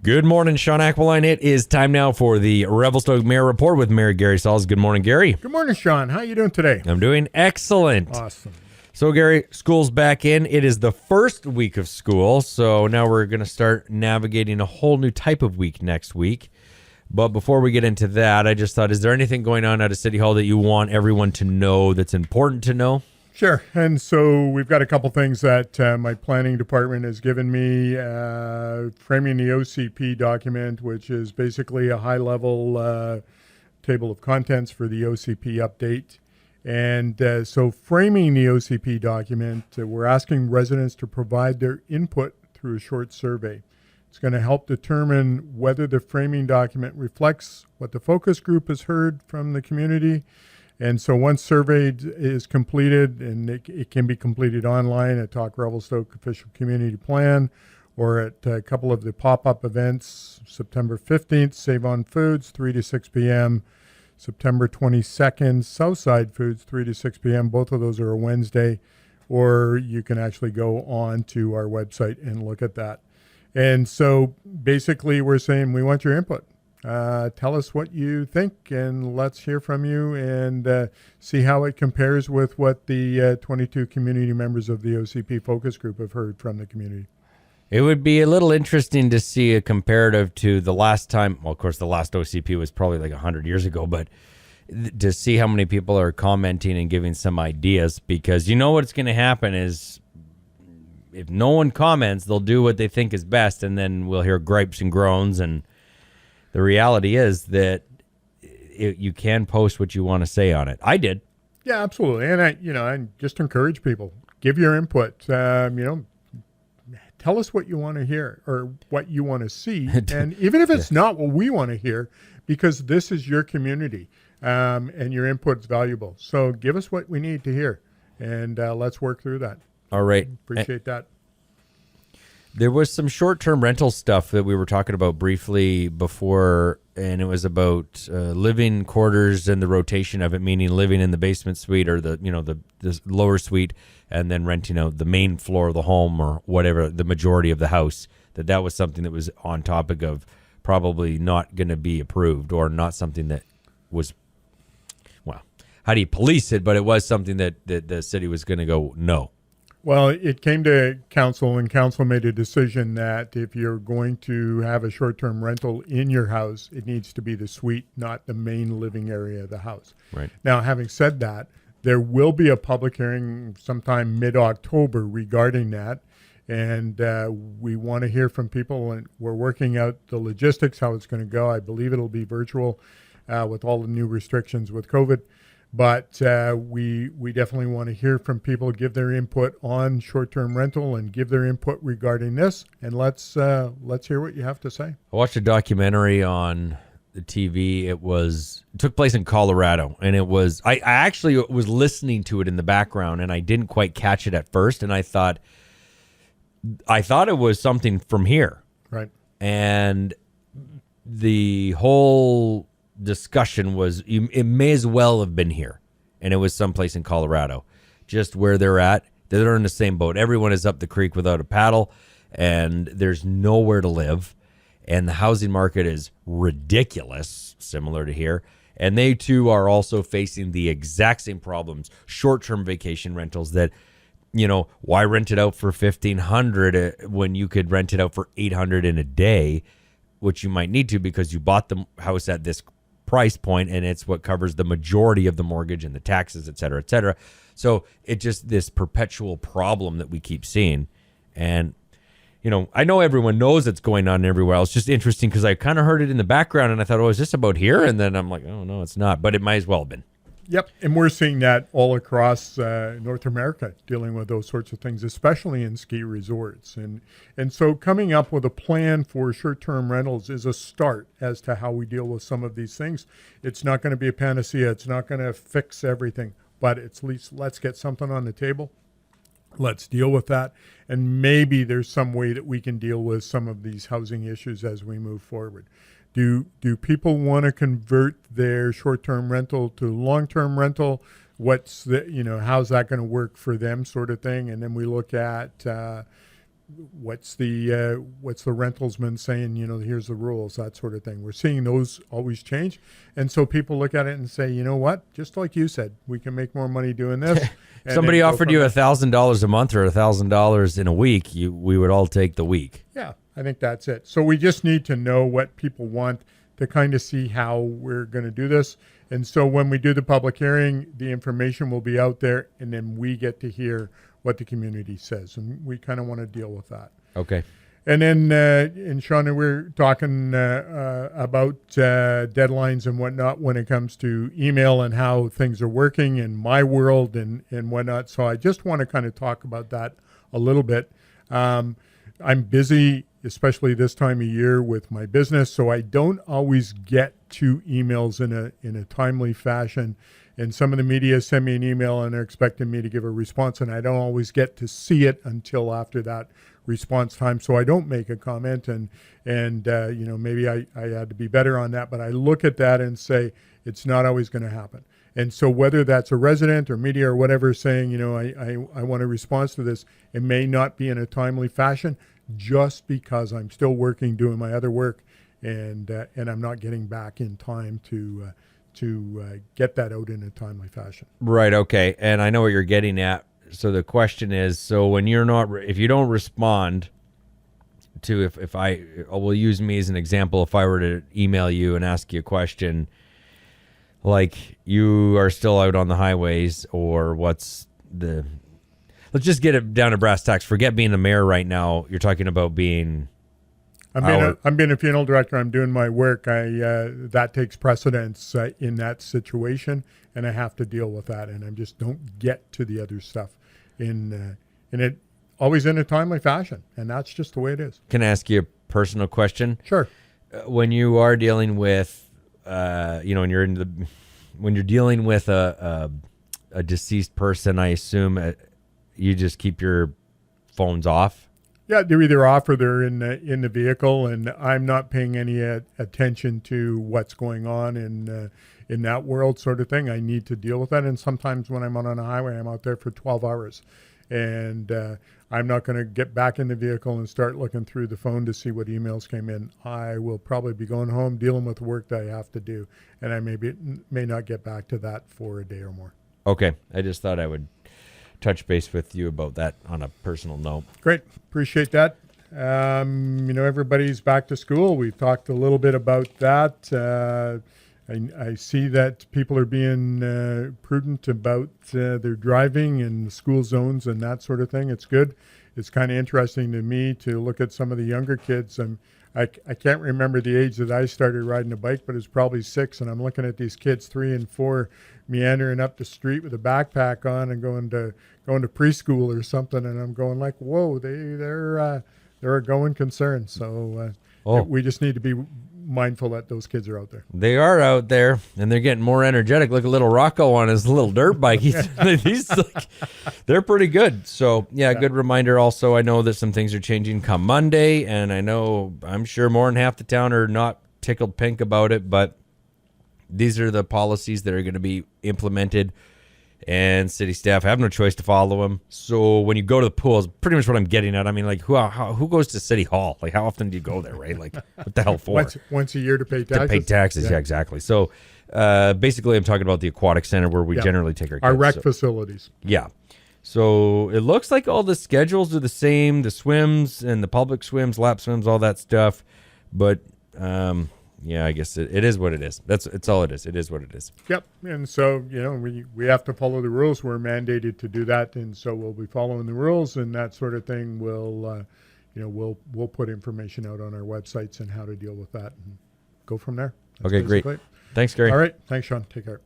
Good morning, Sean Aqualine. It is time now for the Revelstoke Mayor Report with Mayor Gary Sauls. Good morning, Gary. Good morning, Sean. How are you doing today? I'm doing excellent. Awesome. So, Gary, school's back in. It is the first week of school, so now we're going to start navigating a whole new type of week next week. But before we get into that, I just thought, is there anything going on at a City Hall that you want everyone to know that's important to know? Sure. And so we've got a couple things that my planning department has given me, framing the OCP document, which is basically a high-level table of contents for the OCP update. And so framing the OCP document, we're asking residents to provide their input through a short survey. It's going to help determine whether the framing document reflects what the focus group has heard from the community. And so once survey is completed, and it can be completed online at Talk Revelstoke Official Community Plan or at a couple of the pop-up events, September 15th, Save on Foods, 3 to 6 p.m., September 22nd, Southside Foods, 3 to 6 p.m. Both of those are a Wednesday, or you can actually go on to our website and look at that. And so basically we're saying we want your input. Tell us what you think, and let's hear from you and see how it compares with what the 22 community members of the OCP focus group have heard from the community. It would be a little interesting to see a comparative to the last time. Well, of course, the last OCP was probably like 100 years ago, but to see how many people are commenting and giving some ideas, because you know what's going to happen is if no one comments, they'll do what they think is best, and then we'll hear gripes and groans. And the reality is that you can post what you want to say on it. I did. Yeah, absolutely. And I just encourage people, give your input. Tell us what you want to hear or what you want to see. And even if it's not what we want to hear, because this is your community and your input's valuable. So give us what we need to hear, and let's work through that. All right. Appreciate that. There was some short-term rental stuff that we were talking about briefly before, and it was about living quarters and the rotation of it, meaning living in the basement suite or the lower suite, and then renting out the main floor of the home or whatever, the majority of the house. That was something that was on topic of probably not going to be approved, or not something that was, well, how do you police it? But it was something that the city was going to go no. Well, it came to council, and council made a decision that if you're going to have a short-term rental in your house, it needs to be the suite, not the main living area of the house. Right. Now, having said that, there will be a public hearing sometime mid-October regarding that, and we want to hear from people, and we're working out the logistics, how it's going to go. I believe it'll be virtual with all the new restrictions with COVID. But we definitely want to hear from people, give their input on short-term rental, and give their input regarding this. And let's hear what you have to say. I watched a documentary on the TV. It took place in Colorado, and it was I actually was listening to it in the background, and I didn't quite catch it at first, and I thought it was something from here. Right. And the whole discussion was it may as well have been here, and it was someplace in Colorado, just where they're in the same boat. Everyone is up the creek without a paddle, and there's nowhere to live, and the housing market is ridiculous, similar to here, and they too are also facing the exact same problems. Short-term vacation rentals that, why rent it out for $1,500 when you could rent it out for $800 in a day, which you might need to because you bought the house at this price point, and it's what covers the majority of the mortgage and the taxes, et cetera, et cetera. So it just this perpetual problem that we keep seeing. And, I know everyone knows it's going on everywhere else. It's just interesting because I kind of heard it in the background, and I thought, is this about here? And then I'm like, oh, no, it's not. But it might as well have been. Yep, and we're seeing that all across North America, dealing with those sorts of things, especially in ski resorts. And so coming up with a plan for short-term rentals is a start as to how we deal with some of these things. It's not going to be a panacea. It's not going to fix everything, but at least let's get something on the table. Let's deal with that. And maybe there's some way that we can deal with some of these housing issues as we move forward. Do people want to convert their short-term rental to long-term rental? What's how's that going to work for them, sort of thing? And then we look at what's the rentalsman saying? Here's the rules, that sort of thing. We're seeing those always change, and so people look at it and say, you know what? Just like you said, we can make more money doing this. Somebody offered you $1,000 a month or $1,000 in a week, we would all take the week. Yeah, I think that's it. So we just need to know what people want to kind of see how we're going to do this. And so when we do the public hearing, the information will be out there, and then we get to hear what the community says. And we kind of want to deal with that. Okay. And then, and Shauna, we're talking about deadlines and whatnot when it comes to email and how things are working in my world and whatnot. So I just want to kind of talk about that a little bit. I'm busy, especially this time of year with my business, so I don't always get to emails in a timely fashion. And some of the media send me an email and they're expecting me to give a response, and I don't always get to see it until after that response time. So I don't make a comment, and maybe I had to be better on that, but I look at that and say it's not always going to happen. And so whether that's a resident or media or whatever saying, I want a response to this, it may not be in a timely fashion just because I'm still working, doing my other work, and I'm not getting back in time to get that out in a timely fashion. Right. Okay. And I know what you're getting at. So the question is, so when if you don't respond to, if I will use me as an example, if I were to email you and ask you a question, like you are still out on the highways, or let's just get it down to brass tacks. Forget being the mayor right now. You're talking about being. I'm being a funeral director. I'm doing my work. That takes precedence in that situation, and I have to deal with that. And I just don't get to the other stuff in it always in a timely fashion, and that's just the way it is. Can I ask you a personal question? Sure. When you are dealing with, when you're dealing with a deceased person, I assume you just keep your phones off. Yeah, they're either off or they're in the vehicle, and I'm not paying any attention to what's going on in that world, sort of thing. I need to deal with that, and sometimes when I'm on a highway, I'm out there for 12 hours, and I'm not going to get back in the vehicle and start looking through the phone to see what emails came in. I will probably be going home, dealing with the work that I have to do, and I may not get back to that for a day or more. Okay, I just thought I would touch base with you about that on a personal note. Great. Appreciate that. Everybody's back to school. We've talked a little bit about that. I see that people are being prudent about their driving in the school zones and that sort of thing. It's good. It's kind of interesting to me to look at some of the younger kids. I can't remember the age that I started riding a bike, but it's probably 6, and I'm looking at these kids 3 and 4 meandering up the street with a backpack on and going to preschool or something, and I'm going like, whoa, they're a going concern. So we just need to be mindful that those kids are out there. They are out there, and they're getting more energetic. Look at little Rocco on his little dirt bike. He's like, they're pretty good. So yeah, good reminder. Also, I know that some things are changing come Monday, and I'm sure more than half the town are not tickled pink about it, but these are the policies that are going to be implemented, and city staff have no choice to follow them. So when you go to the pools, pretty much what I'm getting at. I mean, like, who goes to City Hall? Like, how often do you go there, right? Like, what the hell for? Once a year to pay taxes. To pay taxes, yeah, exactly. So basically, I'm talking about the aquatic center where we generally take our kids. Our rec facilities. Yeah. So it looks like all the schedules are the same, the swims and the public swims, lap swims, all that stuff. But yeah, I guess it is what it is. It's all it is. It is what it is. Yep. And so, we have to follow the rules. We're mandated to do that. And so we'll be following the rules and that sort of thing. We'll put information out on our websites and how to deal with that and go from there. That's okay, great. Thanks, Gary. All right. Thanks, Sean. Take care.